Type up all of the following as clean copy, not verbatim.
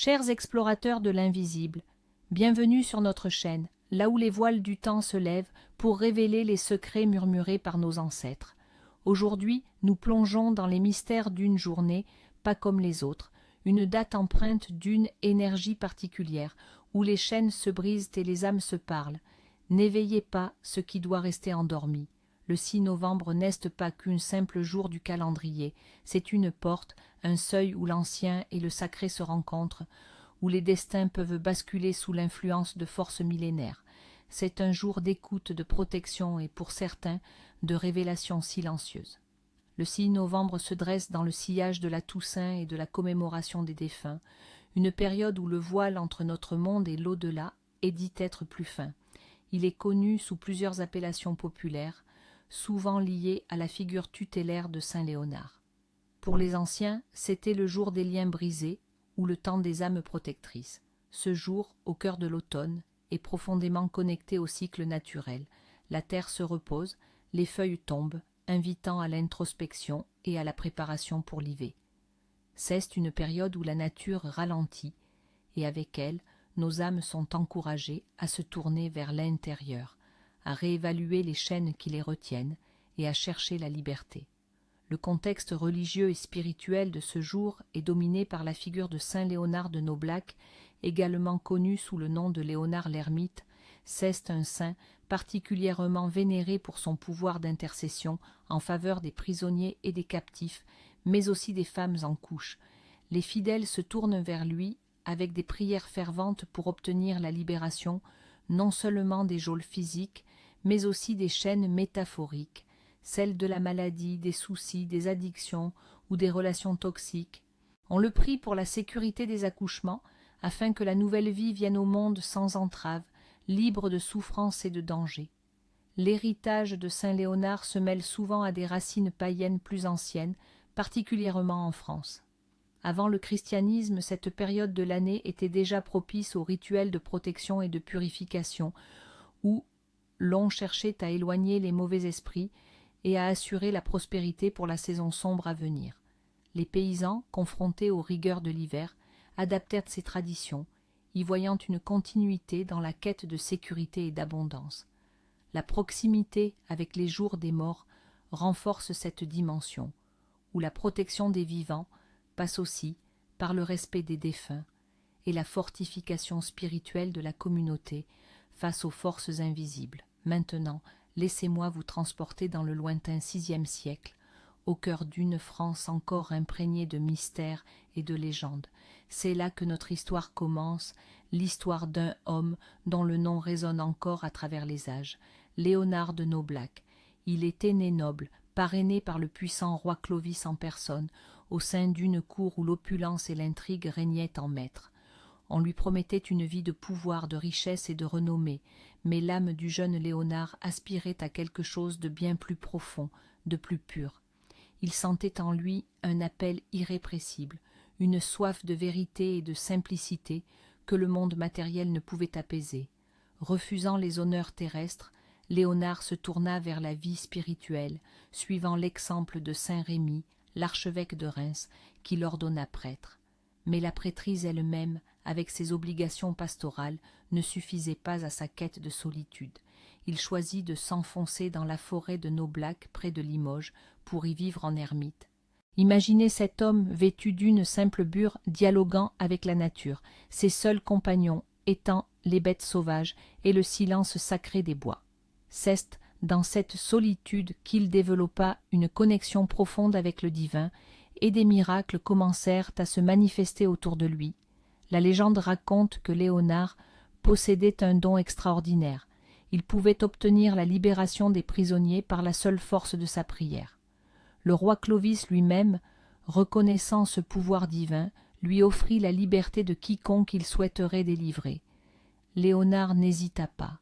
Chers explorateurs de l'invisible, bienvenue sur notre chaîne, là où les voiles du temps se lèvent pour révéler les secrets murmurés par nos ancêtres. Aujourd'hui, nous plongeons dans les mystères d'une journée, pas comme les autres, une date empreinte d'une énergie particulière, où les chaînes se brisent et les âmes se parlent. N'éveillez pas ce qui doit rester endormi. Le 6 novembre n'est pas qu'un simple jour du calendrier, c'est une porte, un seuil où l'ancien et le sacré se rencontrent, où les destins peuvent basculer sous l'influence de forces millénaires. C'est un jour d'écoute, de protection et, pour certains, de révélation silencieuse. Le 6 novembre se dresse dans le sillage de la Toussaint et de la commémoration des défunts, une période où le voile entre notre monde et l'au-delà est dit être plus fin. Il est connu sous plusieurs appellations populaires, souvent lié à la figure tutélaire de Saint Léonard. Pour les anciens, c'était le jour des liens brisés ou le temps des âmes protectrices. Ce jour, au cœur de l'automne, est profondément connecté au cycle naturel. La terre se repose, les feuilles tombent, invitant à l'introspection et à la préparation pour l'hiver. C'est une période où la nature ralentit et avec elle, nos âmes sont encouragées à se tourner vers l'intérieur, à réévaluer les chaînes qui les retiennent et à chercher la liberté. Le contexte religieux et spirituel de ce jour est dominé par la figure de Saint Léonard de Noblac, également connu sous le nom de Léonard l'Ermite. C'est un saint particulièrement vénéré pour son pouvoir d'intercession en faveur des prisonniers et des captifs, mais aussi des femmes en couche. Les fidèles se tournent vers lui avec des prières ferventes pour obtenir la libération, non seulement des geôles physiques, mais aussi des chaînes métaphoriques, celles de la maladie, des soucis, des addictions ou des relations toxiques. On le prie pour la sécurité des accouchements, afin que la nouvelle vie vienne au monde sans entrave, libre de souffrance et de danger. L'héritage de Saint Léonard se mêle souvent à des racines païennes plus anciennes, particulièrement en France. Avant le christianisme, cette période de l'année était déjà propice aux rituels de protection et de purification, où l'on cherchait à éloigner les mauvais esprits et à assurer la prospérité pour la saison sombre à venir. Les paysans, confrontés aux rigueurs de l'hiver, adaptèrent ces traditions, y voyant une continuité dans la quête de sécurité et d'abondance. La proximité avec les jours des morts renforce cette dimension, où la protection des vivants passe aussi par le respect des défunts et la fortification spirituelle de la communauté face aux forces invisibles. Maintenant, laissez-moi vous transporter dans le lointain VIe siècle, au cœur d'une France encore imprégnée de mystères et de légendes. C'est là que notre histoire commence, l'histoire d'un homme dont le nom résonne encore à travers les âges, Léonard de Noblac. Il était né noble, parrainé par le puissant roi Clovis en personne, au sein d'une cour où l'opulence et l'intrigue régnaient en maître. On lui promettait une vie de pouvoir, de richesse et de renommée, mais l'âme du jeune Léonard aspirait à quelque chose de bien plus profond, de plus pur. Il sentait en lui un appel irrépressible, une soif de vérité et de simplicité que le monde matériel ne pouvait apaiser. Refusant les honneurs terrestres, Léonard se tourna vers la vie spirituelle, suivant l'exemple de saint Rémy, l'archevêque de Reims, qui l'ordonna prêtre. Mais la prêtrise elle-même, avec ses obligations pastorales, ne suffisait pas à sa quête de solitude. Il choisit de s'enfoncer dans la forêt de Noblac, près de Limoges, pour y vivre en ermite. Imaginez cet homme vêtu d'une simple bure, dialoguant avec la nature, ses seuls compagnons étant les bêtes sauvages et le silence sacré des bois. C'est dans cette solitude qu'il développa une connexion profonde avec le divin, et des miracles commencèrent à se manifester autour de lui. La légende raconte que Léonard possédait un don extraordinaire. Il pouvait obtenir la libération des prisonniers par la seule force de sa prière. Le roi Clovis lui-même, reconnaissant ce pouvoir divin, lui offrit la liberté de quiconque il souhaiterait délivrer. Léonard n'hésita pas.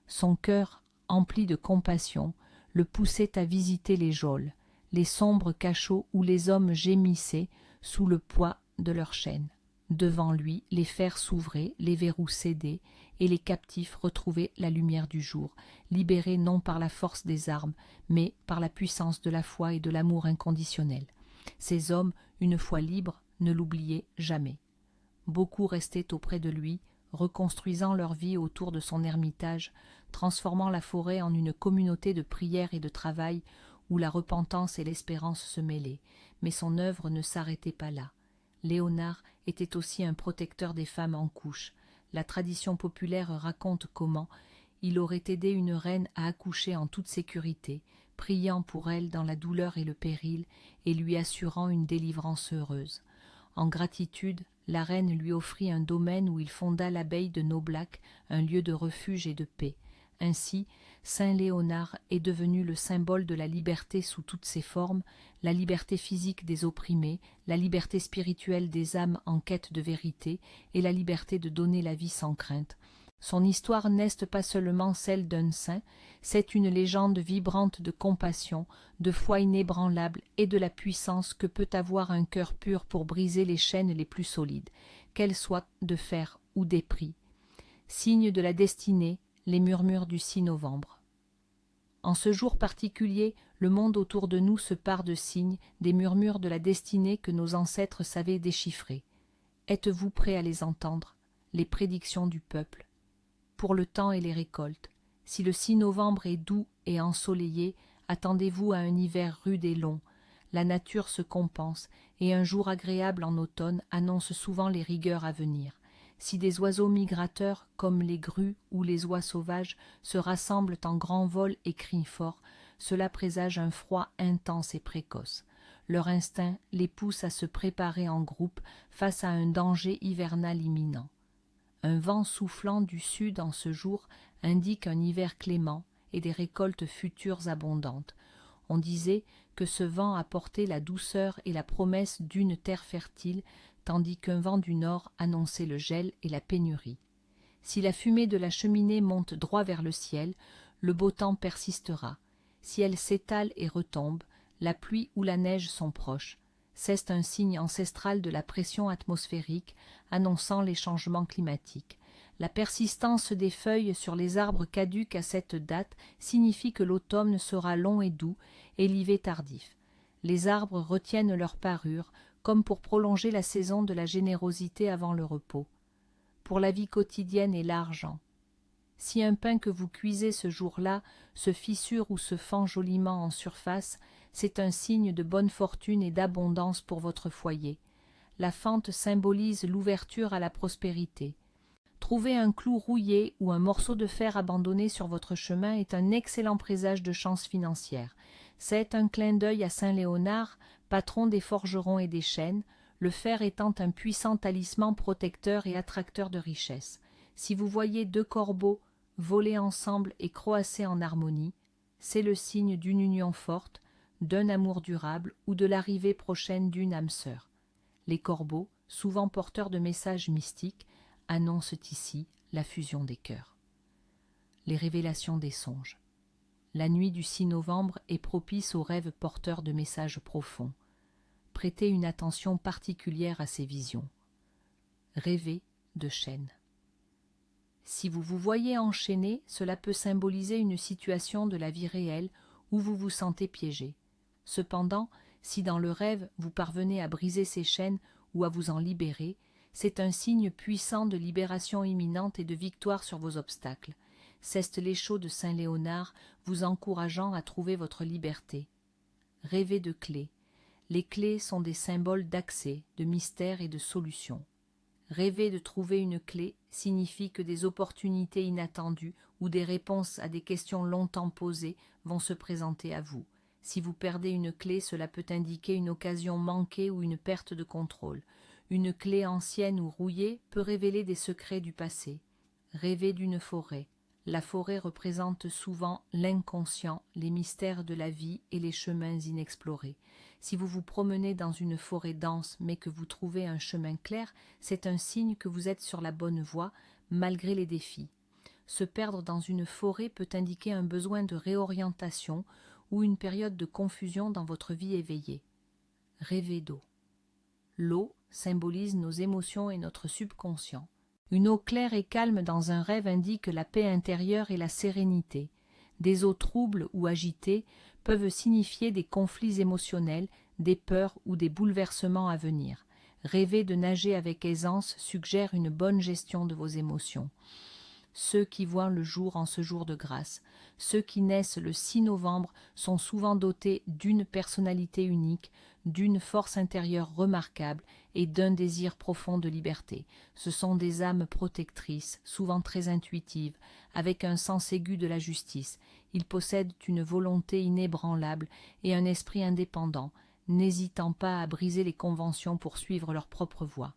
Son cœur, empli de compassion, le poussait à visiter les geôles, les sombres cachots où les hommes gémissaient sous le poids de leurs chaînes. Devant lui, les fers s'ouvraient, les verrous cédaient, et les captifs retrouvaient la lumière du jour, libérés non par la force des armes, mais par la puissance de la foi et de l'amour inconditionnel. Ces hommes, une fois libres, ne l'oubliaient jamais. Beaucoup restaient auprès de lui, reconstruisant leur vie autour de son ermitage, transformant la forêt en une communauté de prière et de travail où la repentance et l'espérance se mêlaient. Mais son œuvre ne s'arrêtait pas là. Léonard était aussi un protecteur des femmes en couches. La tradition populaire raconte comment il aurait aidé une reine à accoucher en toute sécurité, priant pour elle dans la douleur et le péril, et lui assurant une délivrance heureuse. En gratitude, la reine lui offrit un domaine où il fonda l'abbaye de Noblac, un lieu de refuge et de paix. Ainsi, Saint Léonard est devenu le symbole de la liberté sous toutes ses formes, la liberté physique des opprimés, la liberté spirituelle des âmes en quête de vérité et la liberté de donner la vie sans crainte. Son histoire n'est pas seulement celle d'un saint, c'est une légende vibrante de compassion, de foi inébranlable et de la puissance que peut avoir un cœur pur pour briser les chaînes les plus solides, qu'elles soient de fer ou d'épris. Signe de la destinée, les murmures du 6 novembre. En ce jour particulier, le monde autour de nous se pare de signes, des murmures de la destinée que nos ancêtres savaient déchiffrer. Êtes-vous prêts à les entendre, les prédictions du peuple? Pour le temps et les récoltes. Si le 6 novembre est doux et ensoleillé, attendez-vous à un hiver rude et long. La nature se compense, et un jour agréable en automne annonce souvent les rigueurs à venir. Si des oiseaux migrateurs, comme les grues ou les oies sauvages, se rassemblent en grand vol et crient fort, cela présage un froid intense et précoce. Leur instinct les pousse à se préparer en groupe face à un danger hivernal imminent. Un vent soufflant du sud en ce jour indique un hiver clément et des récoltes futures abondantes. On disait que ce vent apportait la douceur et la promesse d'une terre fertile, tandis qu'un vent du nord annonçait le gel et la pénurie. Si la fumée de la cheminée monte droit vers le ciel, le beau temps persistera. Si elle s'étale et retombe, la pluie ou la neige sont proches. C'est un signe ancestral de la pression atmosphérique annonçant les changements climatiques. La persistance des feuilles sur les arbres caducs à cette date signifie que l'automne sera long et doux et l'hiver tardif. Les arbres retiennent leur parure, comme pour prolonger la saison de la générosité avant le repos. Pour la vie quotidienne et l'argent. Si un pain que vous cuisez ce jour-là se fissure ou se fend joliment en surface, c'est un signe de bonne fortune et d'abondance pour votre foyer. La fente symbolise l'ouverture à la prospérité. Trouver un clou rouillé ou un morceau de fer abandonné sur votre chemin est un excellent présage de chance financière. C'est un clin d'œil à Saint Léonard, patron des forgerons et des chênes, le fer étant un puissant talisman protecteur et attracteur de richesses. Si vous voyez deux corbeaux voler ensemble et croasser en harmonie, c'est le signe d'une union forte, d'un amour durable ou de l'arrivée prochaine d'une âme sœur. Les corbeaux, souvent porteurs de messages mystiques, annoncent ici la fusion des cœurs. Les révélations des songes. La nuit du 6 novembre est propice aux rêves porteurs de messages profonds. Prêtez une attention particulière à ces visions. Rêvez de chaînes. Si vous vous voyez enchaîné, cela peut symboliser une situation de la vie réelle où vous vous sentez piégé. Cependant, si dans le rêve vous parvenez à briser ces chaînes ou à vous en libérer, c'est un signe puissant de libération imminente et de victoire sur vos obstacles. C'est l'écho de Saint Léonard vous encourageant à trouver votre liberté. Rêvez de clés. Les clés sont des symboles d'accès, de mystère et de solution. Rêver de trouver une clé signifie que des opportunités inattendues ou des réponses à des questions longtemps posées vont se présenter à vous. Si vous perdez une clé, cela peut indiquer une occasion manquée ou une perte de contrôle. Une clé ancienne ou rouillée peut révéler des secrets du passé. Rêver d'une forêt. La forêt représente souvent l'inconscient, les mystères de la vie et les chemins inexplorés. Si vous vous promenez dans une forêt dense mais que vous trouvez un chemin clair, c'est un signe que vous êtes sur la bonne voie malgré les défis. Se perdre dans une forêt peut indiquer un besoin de réorientation ou une période de confusion dans votre vie éveillée. Rêver d'eau. L'eau symbolise nos émotions et notre subconscient. Une eau claire et calme dans un rêve indique la paix intérieure et la sérénité. Des eaux troubles ou agitées peuvent signifier des conflits émotionnels, des peurs ou des bouleversements à venir. Rêver de nager avec aisance suggère une bonne gestion de vos émotions. Ceux qui voient le jour en ce jour de grâce, ceux qui naissent le 6 novembre sont souvent dotés d'une personnalité unique, d'une force intérieure remarquable et d'un désir profond de liberté. Ce sont des âmes protectrices, souvent très intuitives, avec un sens aigu de la justice. Ils possèdent une volonté inébranlable et un esprit indépendant, n'hésitant pas à briser les conventions pour suivre leur propre voie.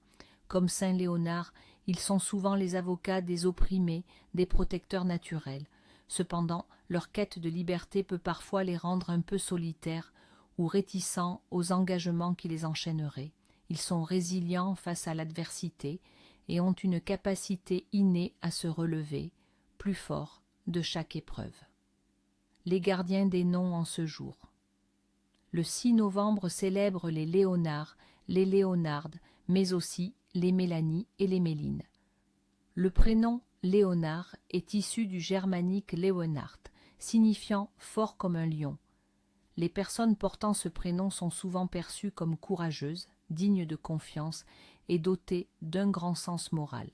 Comme saint Léonard, ils sont souvent les avocats des opprimés, des protecteurs naturels. Cependant, leur quête de liberté peut parfois les rendre un peu solitaires ou réticents aux engagements qui les enchaîneraient. Ils sont résilients face à l'adversité et ont une capacité innée à se relever, plus fort, de chaque épreuve. Les gardiens des noms en ce jour. Le 6 novembre célèbre les Léonards, les Léonardes, mais aussi les Mélanie et les Méline. Le prénom Léonard est issu du germanique Leonhard, signifiant fort comme un lion. Les personnes portant ce prénom sont souvent perçues comme courageuses, dignes de confiance et dotées d'un grand sens moral.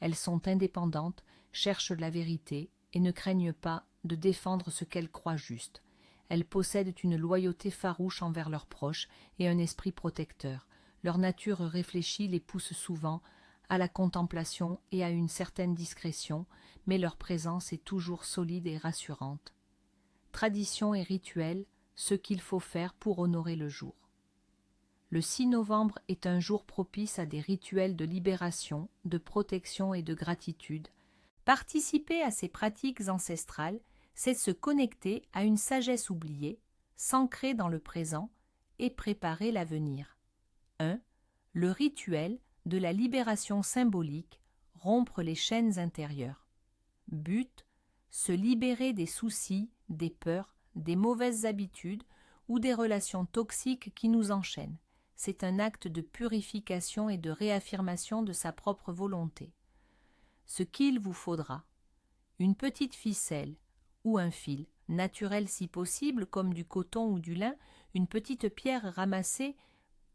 Elles sont indépendantes, cherchent la vérité et ne craignent pas de défendre ce qu'elles croient juste. Elles possèdent une loyauté farouche envers leurs proches et un esprit protecteur. Leur nature réfléchie les pousse souvent à la contemplation et à une certaine discrétion, mais leur présence est toujours solide et rassurante. Tradition et rituel, ce qu'il faut faire pour honorer le jour. Le 6 novembre est un jour propice à des rituels de libération, de protection et de gratitude. Participer à ces pratiques ancestrales, c'est se connecter à une sagesse oubliée, s'ancrer dans le présent et préparer l'avenir. 1. Le rituel de la libération symbolique, rompre les chaînes intérieures. But, se libérer des soucis, des peurs, des mauvaises habitudes ou des relations toxiques qui nous enchaînent. C'est un acte de purification et de réaffirmation de sa propre volonté. Ce qu'il vous faudra: une petite ficelle ou un fil, naturel si possible, comme du coton ou du lin, une petite pierre ramassée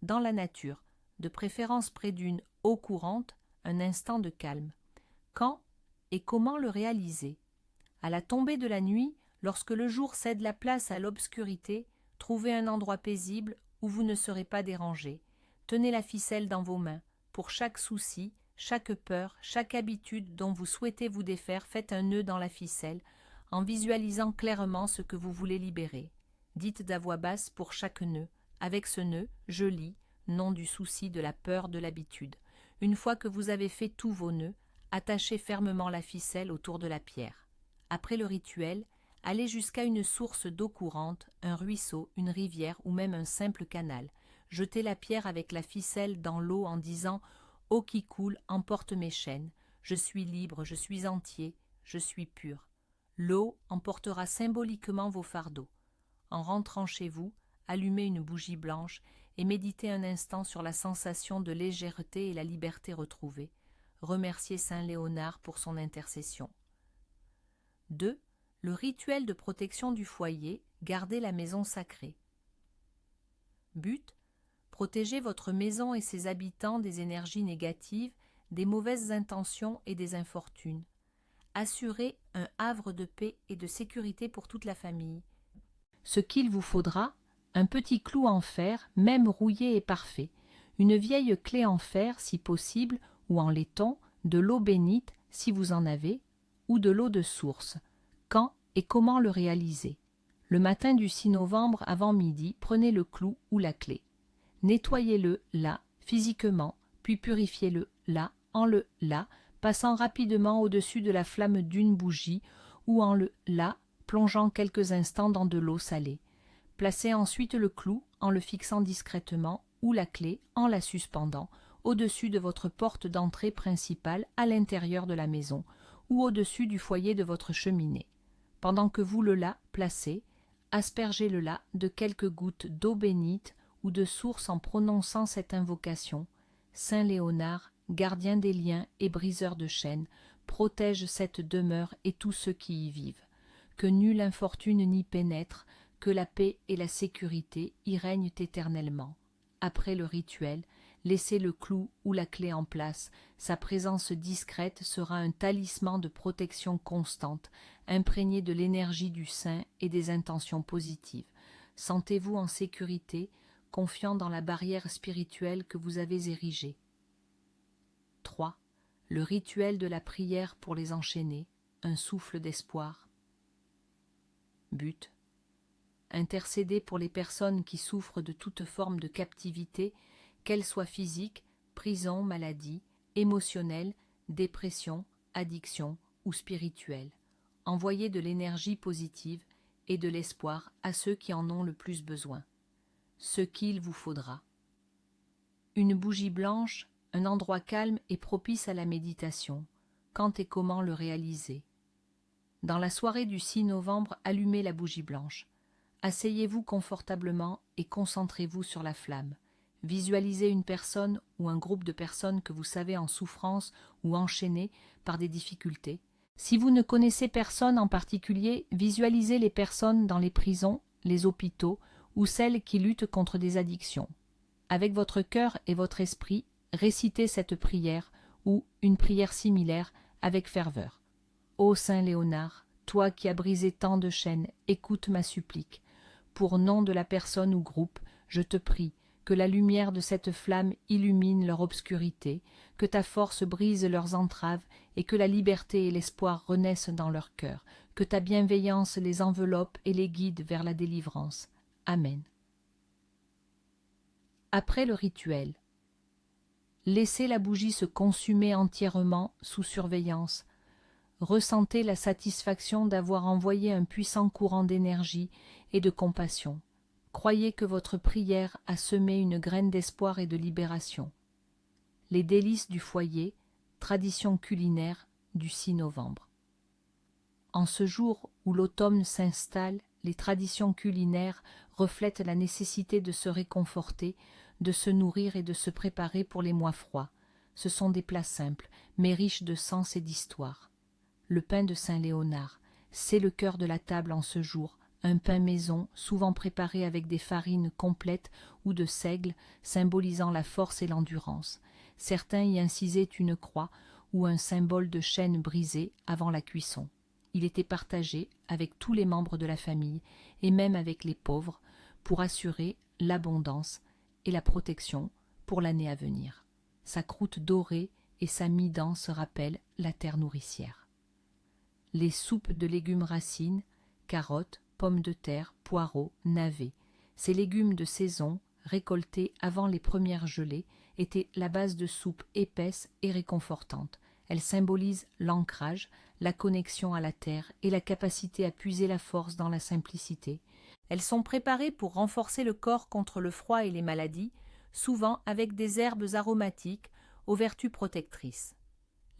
dans la nature, de préférence près d'une eau courante, un instant de calme. Quand et comment le réaliser? À la tombée de la nuit, lorsque le jour cède la place à l'obscurité, trouvez un endroit paisible où vous ne serez pas dérangé. Tenez la ficelle dans vos mains. Pour chaque souci, chaque peur, chaque habitude dont vous souhaitez vous défaire, faites un nœud dans la ficelle, en visualisant clairement ce que vous voulez libérer. Dites à voix basse pour chaque nœud. Avec ce nœud, je lis, non du souci, de la peur, de l'habitude. Une fois que vous avez fait tous vos nœuds, attachez fermement la ficelle autour de la pierre. Après le rituel, allez jusqu'à une source d'eau courante, un ruisseau, une rivière ou même un simple canal. Jetez la pierre avec la ficelle dans l'eau en disant « Eau qui coule, emporte mes chaînes. Je suis libre, je suis entier, je suis pur. » L'eau emportera symboliquement vos fardeaux. En rentrant chez vous, allumez une bougie blanche et méditez un instant sur la sensation de légèreté et la liberté retrouvée. Remerciez Saint Léonard pour son intercession. 2. Le rituel de protection du foyer, gardez la maison sacrée. But, protégez votre maison et ses habitants des énergies négatives, des mauvaises intentions et des infortunes. Assurez un havre de paix et de sécurité pour toute la famille. Ce qu'il vous faudra: un petit clou en fer, même rouillé et parfait, une vieille clé en fer si possible, ou en laiton, de l'eau bénite si vous en avez, ou de l'eau de source. Quand et comment le réaliser? Le matin du 6 novembre avant midi, prenez le clou ou la clé. Nettoyez-le là, physiquement, puis purifiez-le là, passant rapidement au-dessus de la flamme d'une bougie ou en le là, plongeant quelques instants dans de l'eau salée. Placez ensuite le clou en le fixant discrètement ou la clé en la suspendant au-dessus de votre porte d'entrée principale à l'intérieur de la maison ou au-dessus du foyer de votre cheminée. Pendant que vous le là placez, aspergez-le là de quelques gouttes d'eau bénite ou de source en prononçant cette invocation. Saint Léonard, gardien des liens et briseur de chaînes, protège cette demeure et tous ceux qui y vivent. Que nulle infortune n'y pénètre, que la paix et la sécurité y règnent éternellement. Après le rituel, Laissez le clou ou la clé en place. Sa présence discrète sera un talisman de protection constante, imprégné de l'énergie du saint et des intentions positives. Sentez-vous en sécurité, confiant dans la barrière spirituelle que vous avez érigée. 3. Le rituel de la prière pour les enchaîner, un souffle d'espoir. But. Intercéder pour les personnes qui souffrent de toute forme de captivité, qu'elle soit physique, prison, maladie, émotionnelle, dépression, addiction ou spirituelle. Envoyez de l'énergie positive et de l'espoir à ceux qui en ont le plus besoin. Ce qu'il vous faudra. Une bougie blanche, un endroit calme et propice à la méditation. Quand et comment le réaliser? Dans la soirée du 6 novembre, allumez la bougie blanche. Asseyez-vous confortablement et concentrez-vous sur la flamme. Visualisez une personne ou un groupe de personnes que vous savez en souffrance ou enchaînées par des difficultés. Si vous ne connaissez personne en particulier, visualisez les personnes dans les prisons, les hôpitaux ou celles qui luttent contre des addictions. Avec votre cœur et votre esprit, récitez cette prière ou une prière similaire avec ferveur. Ô Saint Léonard, toi qui as brisé tant de chaînes, écoute ma supplique. Pour nom de la personne ou groupe, je te prie que la lumière de cette flamme illumine leur obscurité, que ta force brise leurs entraves et que la liberté et l'espoir renaissent dans leur cœur, que ta bienveillance les enveloppe et les guide vers la délivrance. Amen. Après le rituel, laissez la bougie se consumer entièrement sous surveillance. Ressentez la satisfaction d'avoir envoyé un puissant courant d'énergie et de compassion. Croyez que votre prière a semé une graine d'espoir et de libération. Les délices du foyer, tradition culinaire du 6 novembre. En ce jour où l'automne s'installe, les traditions culinaires reflètent la nécessité de se réconforter, de se nourrir et de se préparer pour les mois froids. Ce sont des plats simples, mais riches de sens et d'histoire. Le pain de Saint Léonard, c'est le cœur de la table en ce jour, un pain maison, souvent préparé avec des farines complètes ou de seigle, symbolisant la force et l'endurance. Certains y incisaient une croix ou un symbole de chêne brisé avant la cuisson. Il était partagé avec tous les membres de la famille et même avec les pauvres pour assurer l'abondance et la protection pour l'année à venir. Sa croûte dorée et sa mie dense rappellent la terre nourricière. Les soupes de légumes racines, carottes, pommes de terre, poireaux, navets. Ces légumes de saison, récoltés avant les premières gelées, étaient la base de soupes épaisses et réconfortantes. Elles symbolisent l'ancrage, la connexion à la terre et la capacité à puiser la force dans la simplicité. Elles sont préparées pour renforcer le corps contre le froid et les maladies, souvent avec des herbes aromatiques aux vertus protectrices.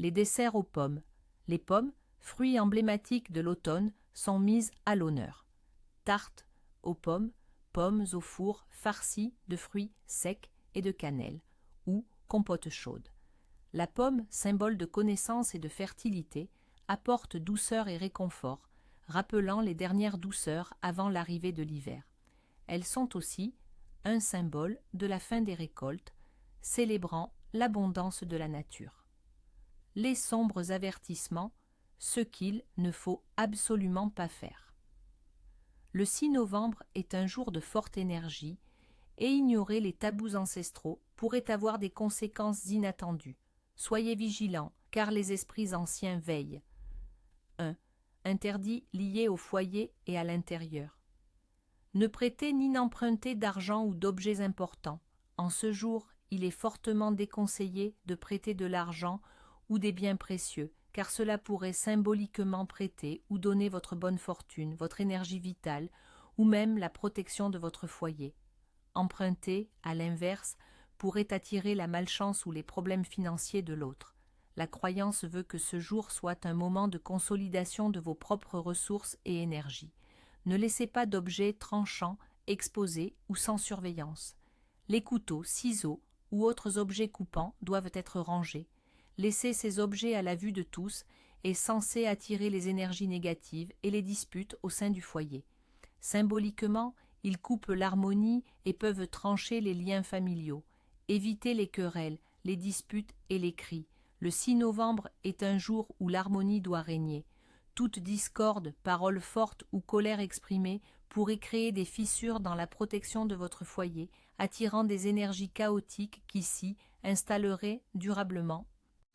Les desserts aux pommes. Les pommes, fruits emblématiques de l'automne, sont mises à l'honneur. Tarte aux pommes, pommes au four farcies de fruits secs et de cannelle, ou compote chaude. La pomme, symbole de connaissance et de fertilité, apporte douceur et réconfort, rappelant les dernières douceurs avant l'arrivée de l'hiver. Elles sont aussi un symbole de la fin des récoltes, célébrant l'abondance de la nature. Les sombres avertissements, ce qu'il ne faut absolument pas faire. Le 6 novembre est un jour de forte énergie et ignorer les tabous ancestraux pourrait avoir des conséquences inattendues. Soyez vigilants, car les esprits anciens veillent. 1. Interdits liés au foyer et à l'intérieur. Ne prêtez ni n'empruntez d'argent ou d'objets importants. En ce jour, il est fortement déconseillé de prêter de l'argent ou des biens précieux, car cela pourrait symboliquement prêter ou donner votre bonne fortune, votre énergie vitale, ou même la protection de votre foyer. Emprunter, à l'inverse, pourrait attirer la malchance ou les problèmes financiers de l'autre. La croyance veut que ce jour soit un moment de consolidation de vos propres ressources et énergies. Ne laissez pas d'objets tranchants, exposés ou sans surveillance. Les couteaux, ciseaux ou autres objets coupants doivent être rangés. Laisser ces objets à la vue de tous est censé attirer les énergies négatives et les disputes au sein du foyer. Symboliquement, ils coupent l'harmonie et peuvent trancher les liens familiaux. Évitez les querelles, les disputes et les cris. Le 6 novembre est un jour où l'harmonie doit régner. Toute discorde, parole forte ou colère exprimée pourrait créer des fissures dans la protection de votre foyer, attirant des énergies chaotiques qui s'y installeraient durablement.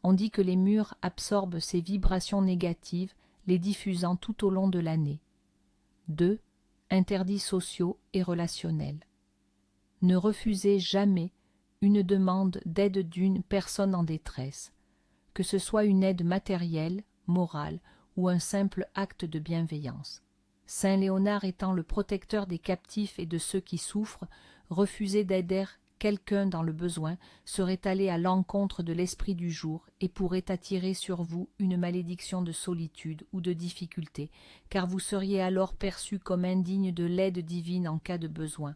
On dit que les murs absorbent ces vibrations négatives, les diffusant tout au long de l'année. 2. Interdits sociaux et relationnels. Ne refusez jamais une demande d'aide d'une personne en détresse, que ce soit une aide matérielle, morale ou un simple acte de bienveillance. Saint Léonard étant le protecteur des captifs et de ceux qui souffrent, refuser d'aider quelqu'un dans le besoin serait aller à l'encontre de l'esprit du jour et pourrait attirer sur vous une malédiction de solitude ou de difficulté, car vous seriez alors perçu comme indigne de l'aide divine en cas de besoin.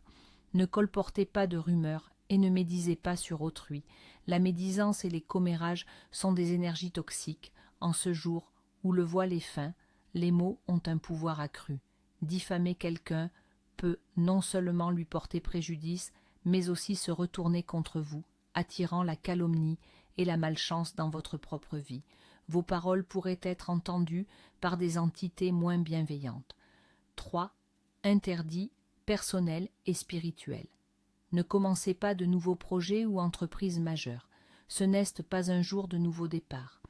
Ne colportez pas de rumeurs et ne médisez pas sur autrui. La médisance et les commérages sont des énergies toxiques. En ce jour où le voile est fin, les mots ont un pouvoir accru. Diffamer quelqu'un peut non seulement lui porter préjudice, mais aussi se retourner contre vous, attirant la calomnie et la malchance dans votre propre vie. Vos paroles pourraient être entendues par des entités moins bienveillantes. 3. Interdits personnels et spirituels. Ne commencez pas de nouveaux projets ou entreprises majeures. Ce n'est pas un jour de nouveau départ.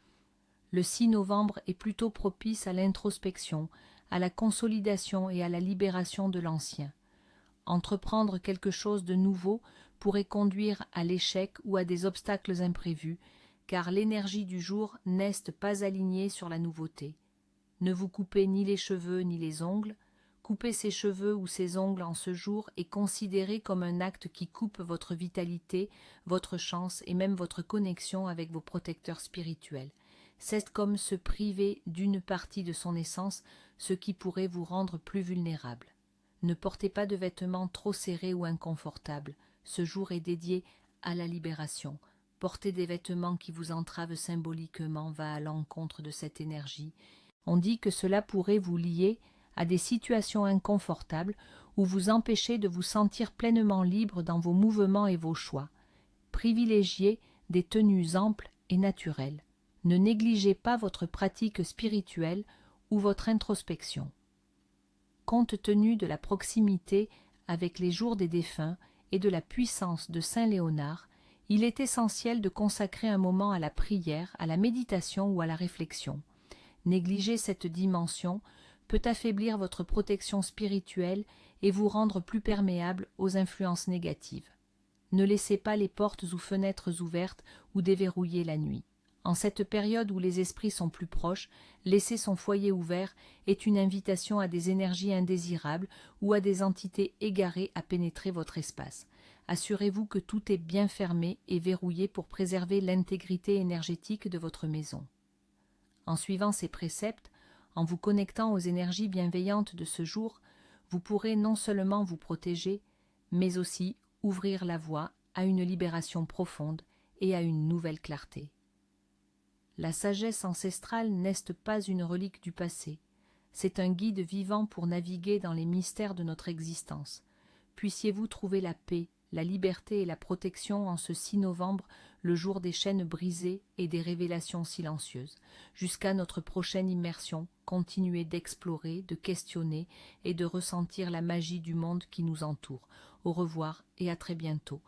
Le 6 novembre est plutôt propice à l'introspection, à la consolidation et à la libération de l'ancien. Entreprendre quelque chose de nouveau pourrait conduire à l'échec ou à des obstacles imprévus, car l'énergie du jour n'est pas alignée sur la nouveauté. Ne vous coupez ni les cheveux ni les ongles. Couper ses cheveux ou ses ongles en ce jour est considéré comme un acte qui coupe votre vitalité, votre chance et même votre connexion avec vos protecteurs spirituels. C'est comme se priver d'une partie de son essence, ce qui pourrait vous rendre plus vulnérable. Ne portez pas de vêtements trop serrés ou inconfortables. Ce jour est dédié à la libération. Porter des vêtements qui vous entravent symboliquement va à l'encontre de cette énergie. On dit que cela pourrait vous lier à des situations inconfortables ou vous empêcher de vous sentir pleinement libre dans vos mouvements et vos choix. Privilégiez des tenues amples et naturelles. Ne négligez pas votre pratique spirituelle ou votre introspection. Compte tenu de la proximité avec les jours des défunts et de la puissance de Saint Léonard, il est essentiel de consacrer un moment à la prière, à la méditation ou à la réflexion. Négliger cette dimension peut affaiblir votre protection spirituelle et vous rendre plus perméable aux influences négatives. Ne laissez pas les portes ou fenêtres ouvertes ou déverrouillées la nuit. En cette période où les esprits sont plus proches, laisser son foyer ouvert est une invitation à des énergies indésirables ou à des entités égarées à pénétrer votre espace. Assurez-vous que tout est bien fermé et verrouillé pour préserver l'intégrité énergétique de votre maison. En suivant ces préceptes, en vous connectant aux énergies bienveillantes de ce jour, vous pourrez non seulement vous protéger, mais aussi ouvrir la voie à une libération profonde et à une nouvelle clarté. La sagesse ancestrale n'est pas une relique du passé, c'est un guide vivant pour naviguer dans les mystères de notre existence. Puissiez-vous trouver la paix, la liberté et la protection en ce 6 novembre, le jour des chaînes brisées et des révélations silencieuses. Jusqu'à notre prochaine immersion, continuez d'explorer, de questionner et de ressentir la magie du monde qui nous entoure. Au revoir et à très bientôt.